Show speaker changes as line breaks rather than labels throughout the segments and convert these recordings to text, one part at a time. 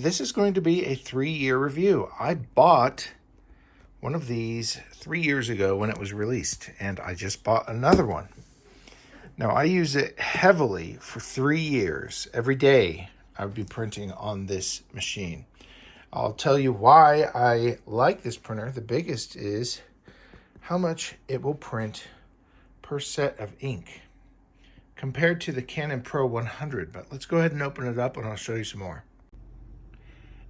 This is going to be a 3-year review. I bought one of these 3 years ago when it was released, and I just bought another one. Now, I use it heavily for 3 years. Every day I would be printing on this machine. I'll tell you why I like this printer. The biggest is how much it will print per set of ink compared to the Canon Pro 100. But let's go ahead and open it up and I'll show you some more.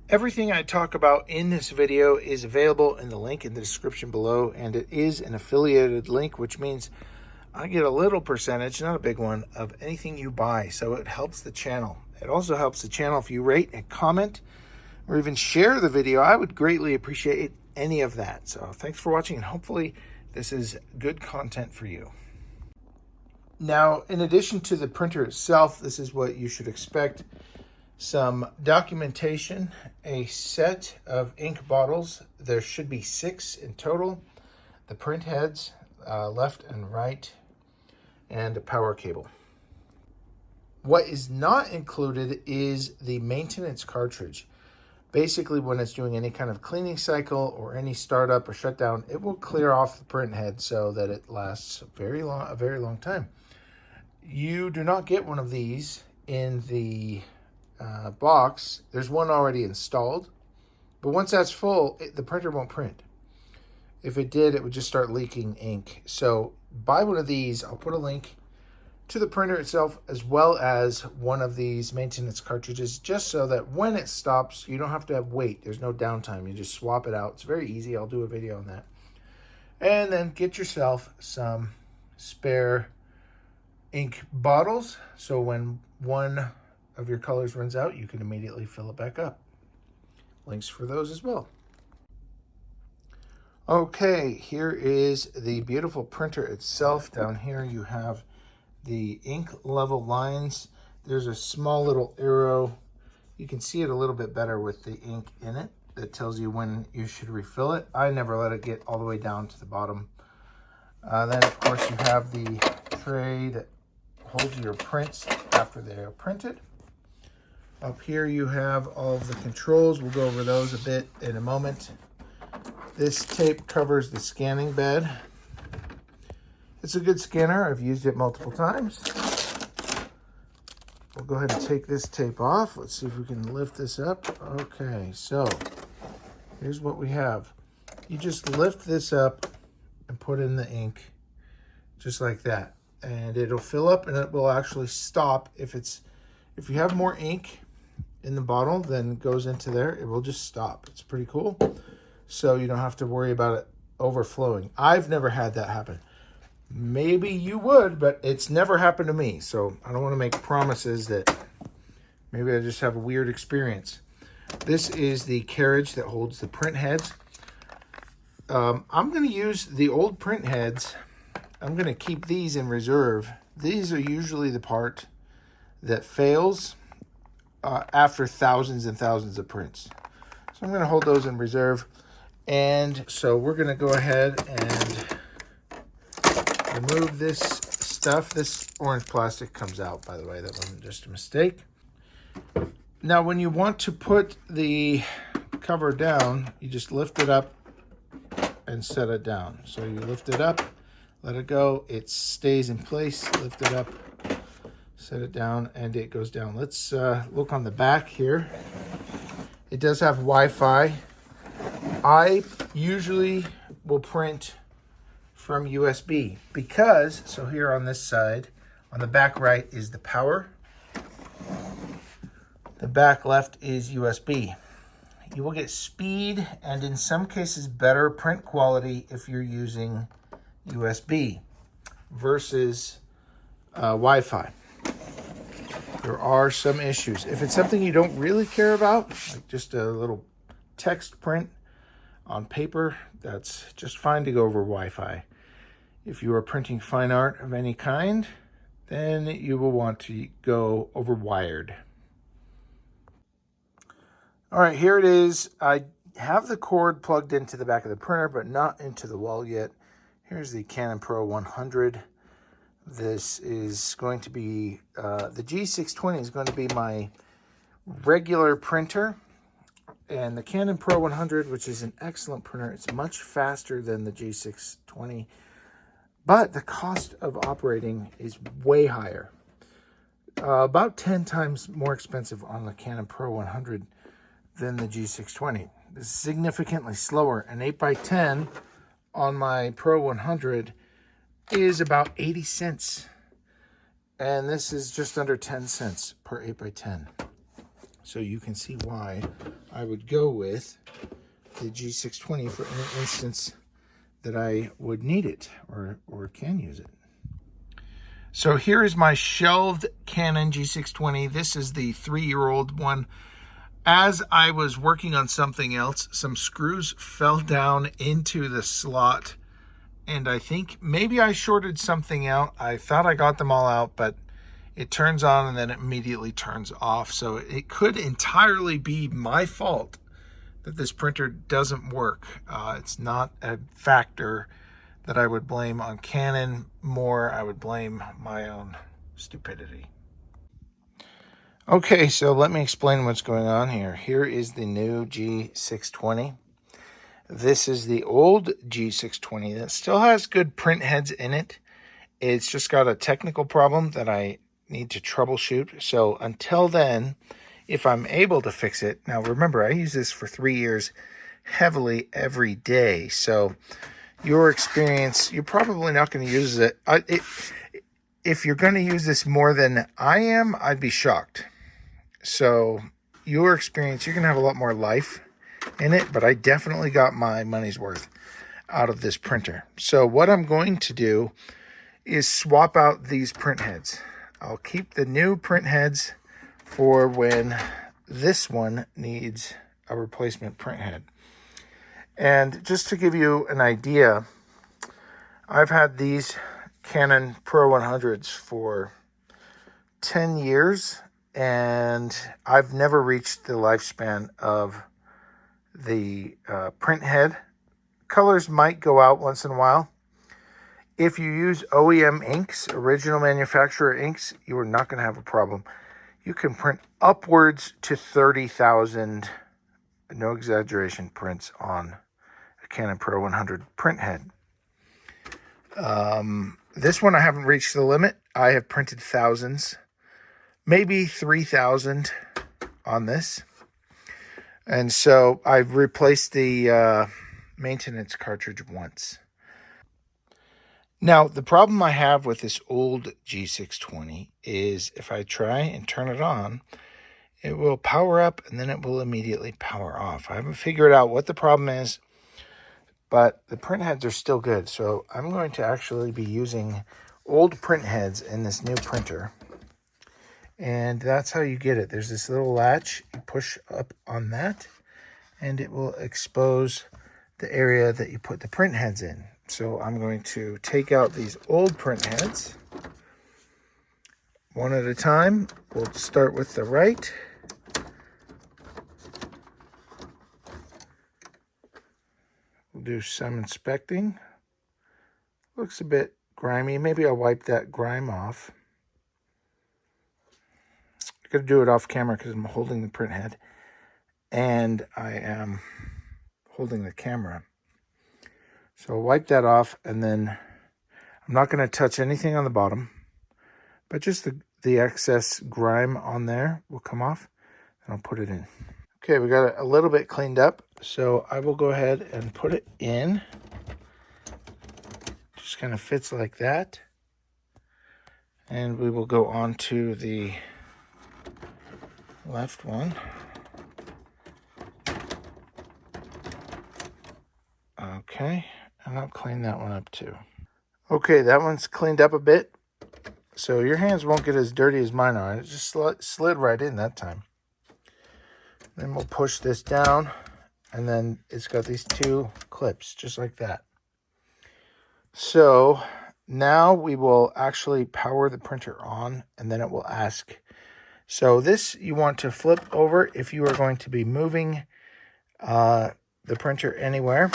Everything I talk about in this video is available in the link in the description below, and it is an affiliated link, which means I get a little percentage, not a big one, of anything you buy, so it helps the channel. It also helps the channel if you rate and comment or even share the video. I would greatly appreciate any of that. So thanks for watching, and hopefully this is good content for you. Now, in addition to the printer itself, this is what you should expect. Some documentation, a set of ink bottles. There should be 6 in total. The print heads, left and right, and a power cable. What is not included is the maintenance cartridge. Basically, when it's doing any kind of cleaning cycle or any startup or shutdown, it will clear off the print head so that it lasts a very long time. You do not get one of these in the box. There's one already installed, but once that's full, the printer won't print. If it did, it would just start leaking ink. So buy one of these. I'll put a link to the printer itself as well as one of these maintenance cartridges, just so that when it stops, you don't have to wait. There's no downtime. You just swap it out. It's very easy. I'll do a video on that. And then get yourself some spare ink bottles, so when one of your colors runs out, you can immediately fill it back up. Links for those as well. Okay, here is the beautiful printer itself. Down here you have the ink level lines. There's a small little arrow. You can see it a little bit better with the ink in it. That tells you when you should refill it. I never let it get all the way down to the bottom. Then of course you have the tray that holds your prints after they are printed. Up here you have all of the controls. We'll go over those a bit in a moment. This tape covers the scanning bed. It's a good scanner. I've used it multiple times. We'll go ahead and take this tape off. Let's see if we can lift this up. Okay, so here's what we have. You just lift this up and put in the ink just like that. And it'll fill up and it will actually stop. If you have more ink in the bottle than goes into there, it will just stop. It's pretty cool. So you don't have to worry about it overflowing. I've never had that happen. Maybe you would, but it's never happened to me. So I don't want to make promises that maybe I just have a weird experience. This is the carriage that holds the print heads. I'm going to use the old print heads. I'm going to keep these in reserve. These are usually the part that fails after thousands and thousands of prints. So I'm going to hold those in reserve. And so we're going to go ahead and remove this stuff. This orange plastic comes out, by the way. That wasn't just a mistake. Now, when you want to put the cover down, you just lift it up and set it down. So you lift it up, let it go, it stays in place, lift it up, set it down, and it goes down. Let's look on the back here. It does have Wi-Fi. I usually will print from USB because, so here on this side, on the back right is the power. The back left is USB. You will get speed and in some cases better print quality if you're using USB versus Wi-Fi. There are some issues. If it's something you don't really care about, like just a little text print on paper, that's just fine to go over Wi-Fi. If you are printing fine art of any kind, then you will want to go over wired. All right, here it is. I have the cord plugged into the back of the printer, but not into the wall yet. Here's the Canon Pro 100. This is going to be, the G620 is going to be my regular printer. And the Canon Pro 100, which is an excellent printer, it's much faster than the G620, but the cost of operating is way higher. About 10 times more expensive on the Canon Pro 100 than the G620. This is significantly slower. An 8x10 on my Pro 100 is about 80 cents. And this is just under 10 cents per 8x10. So you can see why I would go with the G620 for any instance that I would need it or can use it. So here is my shelved Canon G620. This is the 3-year-old one. As I was working on something else, some screws fell down into the slot, and I think maybe I shorted something out. I thought I got them all out, but it turns on and then it immediately turns off. So it could entirely be my fault that this printer doesn't work. It's not a factor that I would blame on Canon. More, I would blame my own stupidity. Okay, so let me explain what's going on here. Here is the new G620. This is the old G620 that still has good print heads in it. It's just got a technical problem that I need to troubleshoot. So until then, if I'm able to fix it, now remember, I use this for 3 years heavily every day. So your experience, you're probably not going to use it. If you're going to use this more than I am, I'd be shocked. So your experience, you're going to have a lot more life in it, but I definitely got my money's worth out of this printer. So what I'm going to do is swap out these print heads. I'll keep the new print heads for when this one needs a replacement print head. And just to give you an idea, I've had these Canon Pro 100s for 10 years, and I've never reached the lifespan of the print head. Colors might go out once in a while. If you use OEM inks, original manufacturer inks, you are not going to have a problem. You can print upwards to 30,000, no exaggeration, prints on a Canon Pro 100 print head. This one I haven't reached the limit. I have printed thousands, maybe 3,000 on this. And so I've replaced the maintenance cartridge once. Now, the problem I have with this old G620 is if I try and turn it on, it will power up and then it will immediately power off. I haven't figured out what the problem is, but the print heads are still good. So I'm going to actually be using old print heads in this new printer. And that's how you get it. There's this little latch. You push up on that, and it will expose the area that you put the print heads in. So I'm going to take out these old print heads one at a time. We'll start with the right. We'll do some inspecting. Looks a bit grimy. Maybe I'll wipe that grime off. I'm going to do it off camera because I'm holding the print head and I am holding the camera. So I'll wipe that off, and then I'm not going to touch anything on the bottom, but just the excess grime on there will come off, and I'll put it in. Okay, we got it a little bit cleaned up, so I will go ahead and put it in. Just kind of fits like that. And we will go on to the left one. Okay, and I'll clean that one up too. Okay, that one's cleaned up a bit, so your hands won't get as dirty as mine are. It just slid right in that time. Then we'll push this down, and then it's got these two clips, just like that. So now we will actually power the printer on, and then it will ask. So this you want to flip over if you are going to be moving the printer anywhere.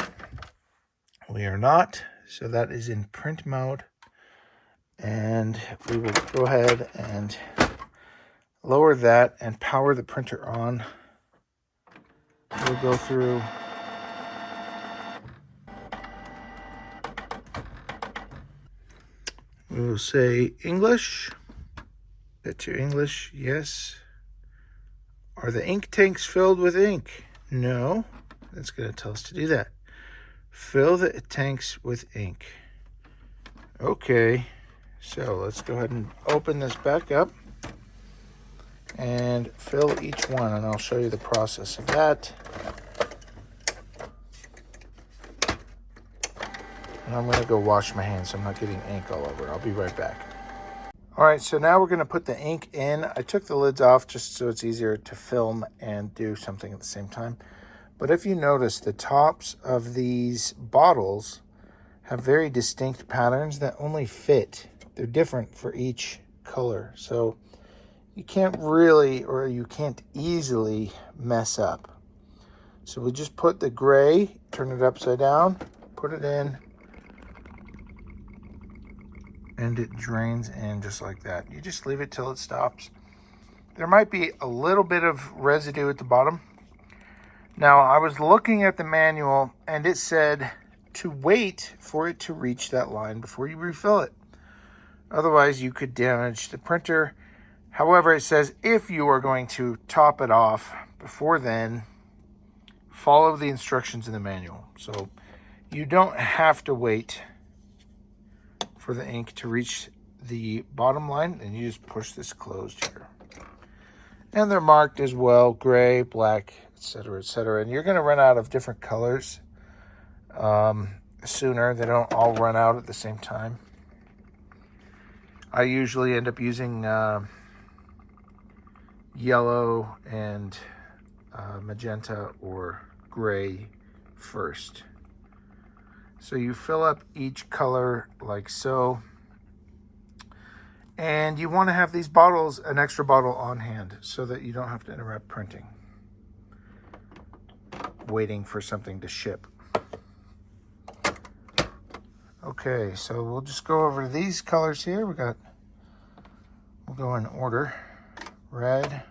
We are not, so that is in print mode. And we will go ahead and lower that and power the printer on. we'll go through we'll say English. Set to English, yes. Are the ink tanks filled with ink? No. That's going to tell us to do that. Fill the tanks with ink. Okay. So let's go ahead and open this back up and fill each one, and I'll show you the process of that. And I'm going to go wash my hands so I'm not getting ink all over. I'll be right back. All right, so now we're going to put the ink in. I took the lids off just so it's easier to film and do something at the same time. But if you notice, the tops of these bottles have very distinct patterns that only fit. They're different for each color. So you can't really, or you can't easily mess up. So we just put the gray, turn it upside down, put it in, and it drains in just like that. You just leave it till it stops. There might be a little bit of residue at the bottom. Now, I was looking at the manual and it said to wait for it to reach that line before you refill it. Otherwise, you could damage the printer. However, it says if you are going to top it off before then, follow the instructions in the manual. So you don't have to wait for the ink to reach the bottom line, and you just push this closed here. And they're marked as well, gray, black, etc., etc. And you're going to run out of different colors sooner. They don't all run out at the same time. I usually end up using yellow and magenta or gray first. So you fill up each color like so. And you want to have these bottles, an extra bottle on hand so that you don't have to interrupt printing, waiting for something to ship. Okay, so we'll just go over these colors here. We'll go in order. Red.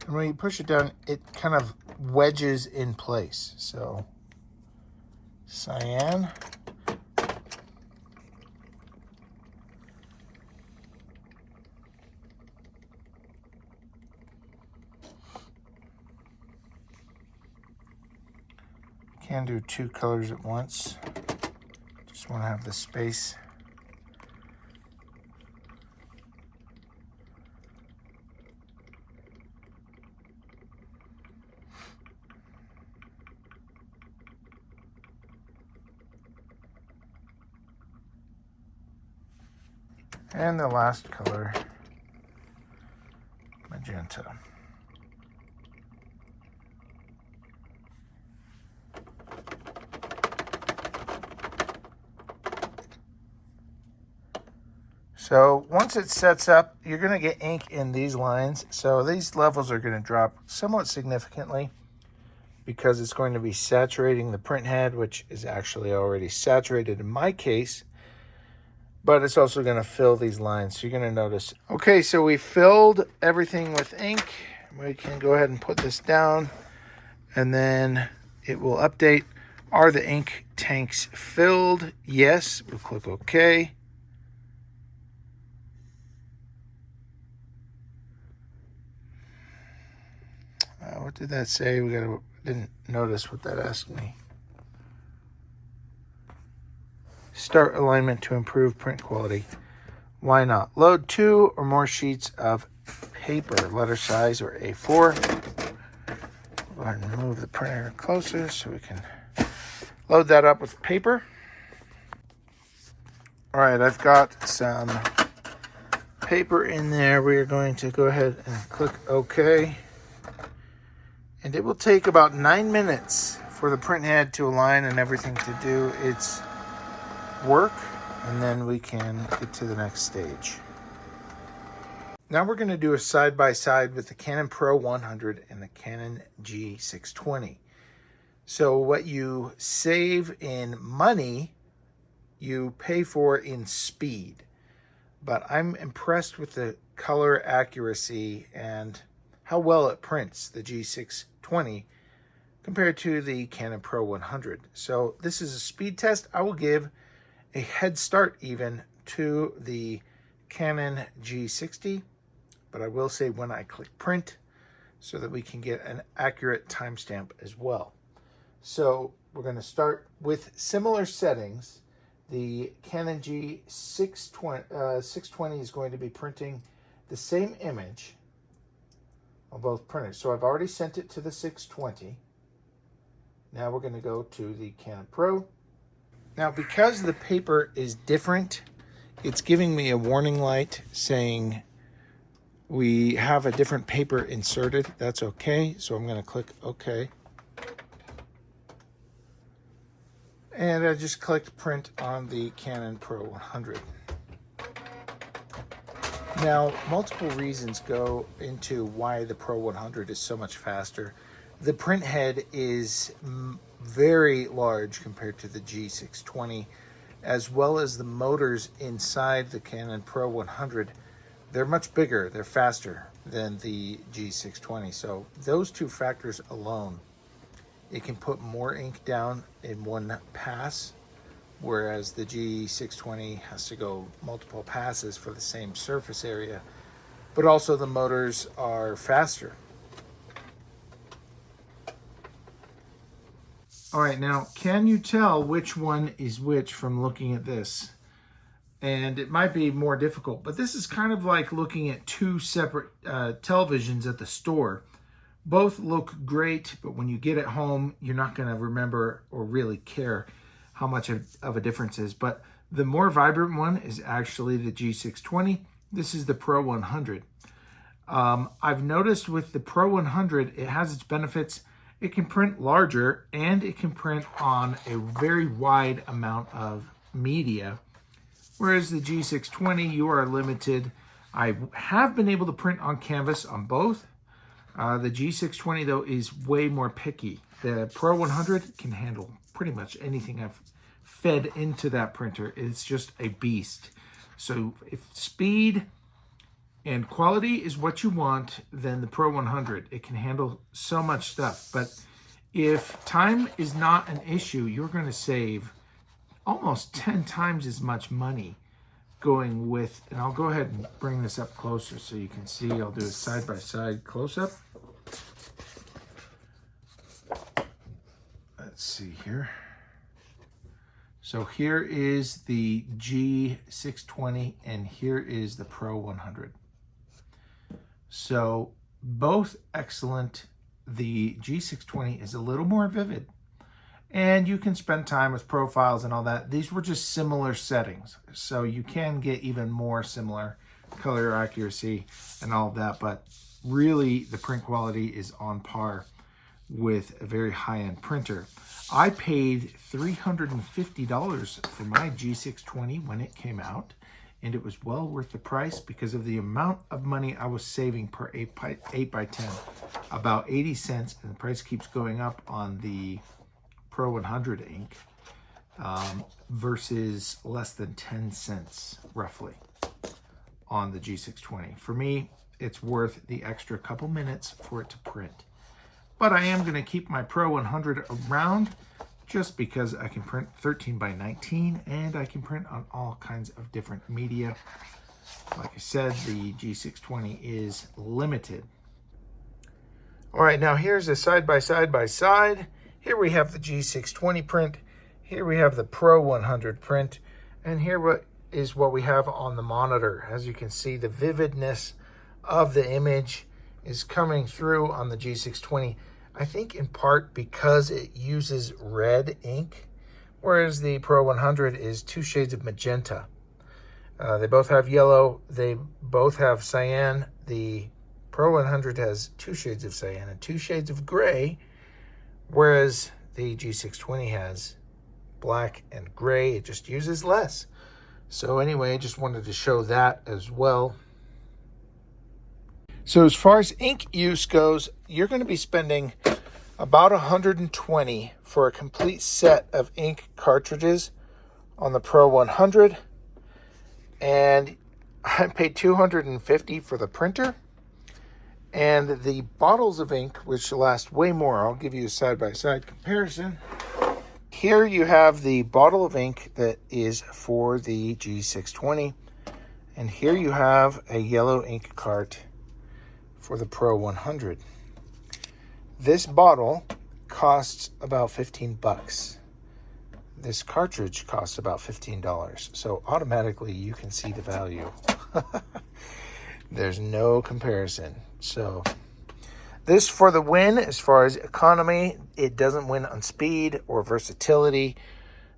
And when you push it down, it kind of wedges in place. So, cyan. Can't do two colors at once. Just want to have the space. And the last color, magenta. So once it sets up, you're going to get ink in these lines. So these levels are going to drop somewhat significantly because it's going to be saturating the print head, which is actually already saturated in my case. But it's also going to fill these lines. So you're going to notice. Okay, so we filled everything with ink. We can go ahead and put this down. And then it will update. Are the ink tanks filled? Yes. We'll click OK. What did that say? Didn't notice what that asked me. Start alignment to improve print quality. Why not? Load 2 or more sheets of paper, letter size or A4. Go ahead and move the printer closer so we can load that up with paper. All right, I've got some paper in there. We are going to go ahead and click OK. And it will take about 9 minutes for the print head to align and everything to do its work, and then we can get to the next stage. Now we're going to do a side-by-side with the Canon Pro 100 and the Canon G620. So what you save in money, you pay for in speed. But I'm impressed with the color accuracy and how well it prints, the G620, compared to the Canon Pro 100. So this is a speed test. I will give a head start even to the Canon G60, but I will say when I click print so that we can get an accurate timestamp as well. So we're going to start with similar settings. The Canon G620 is going to be printing the same image on both printers. So I've already sent it to the 620. Now we're going to go to the Canon Pro. Now because the paper is different, it's giving me a warning light saying we have a different paper inserted. That's okay. So I'm going to click OK. And I just clicked print on the Canon Pro 100. Now, multiple reasons go into why the Pro 100 is so much faster. The print head is very large compared to the G620, as well as the motors inside the Canon Pro 100. They're much bigger, they're faster than the G620. So those two factors alone, it can put more ink down in one pass, whereas the G620 has to go multiple passes for the same surface area, but also the motors are faster. All right, now, can you tell which one is which from looking at this? And it might be more difficult, but this is kind of like looking at two separate televisions at the store. Both look great, but when you get it home, you're not going to remember or really care how much of a difference is. But the more vibrant one is actually the G620. This is the Pro 100. I've noticed with the Pro 100, it has its benefits. It can print larger and it can print on a very wide amount of media. Whereas the G620, you are limited. I have been able to print on canvas on both. The G620, though, is way more picky. The Pro 100 can handle pretty much anything I've fed into that printer. It's just a beast. So if speed and quality is what you want, then the Pro 100, it can handle so much stuff. But if time is not an issue, you're going to save almost 10 times as much money going with, and I'll go ahead and bring this up closer so you can see. I'll do a side-by-side close-up. Let's see here. So here is the G620 and here is the Pro 100. So both excellent. The G620 is a little more vivid, and you can spend time with profiles and all that. These were just similar settings, so you can get even more similar color accuracy and all of that, but really the print quality is on par with a very high-end printer. I paid $350 for my G620 when it came out, and it was well worth the price because of the amount of money I was saving per 8x10, about 80 cents, and the price keeps going up on the Pro 100 ink versus less than 10 cents roughly on the G620. For me, it's worth the extra couple minutes for it to print. But I am going to keep my Pro 100 around just because I can print 13x19 and I can print on all kinds of different media. Like I said, the G620 is limited. All right, now here's a side-by-side. Here we have the G620 print. Here we have the Pro 100 print. And here is what we have on the monitor. As you can see, the vividness of the image is coming through on the G620. I think in part because it uses red ink, whereas the Pro 100 is 2 shades of magenta. They both have yellow. They both have cyan. The Pro 100 has 2 shades of cyan and 2 shades of gray, whereas the G620 has black and gray. It just uses less. So anyway, I just wanted to show that as well. So as far as ink use goes, you're going to be spending about $120 for a complete set of ink cartridges on the Pro 100. And I paid $250 for the printer. And the bottles of ink, which last way more, I'll give you a side-by-side comparison. Here you have the bottle of ink that is for the G620. And here you have a yellow ink cart for the Pro 100. This bottle costs about 15 bucks. This cartridge costs about $15. So automatically you can see the value. There's no comparison. So this for the win as far as economy. It doesn't win on speed or versatility.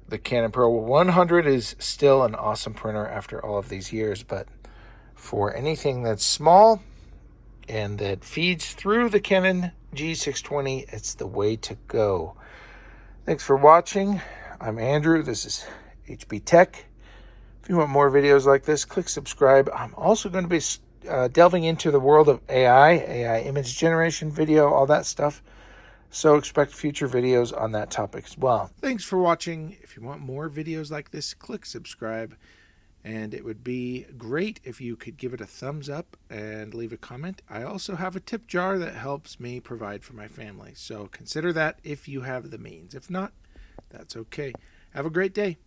The Canon Pro 100 is still an awesome printer after all of these years, but for anything that's small and that feeds through the Canon G620, it's the way to go. Thanks for watching. I'm Andrew. This is HB Tech. If you want more videos like this, click subscribe. I'm also going to be delving into the world of AI image generation, video, all that stuff. So expect future videos on that topic as well. Thanks for watching. If you want more videos like this, click subscribe. And it would be great if you could give it a thumbs up and leave a comment. I also have a tip jar that helps me provide for my family. So consider that if you have the means. If not, that's okay. Have a great day.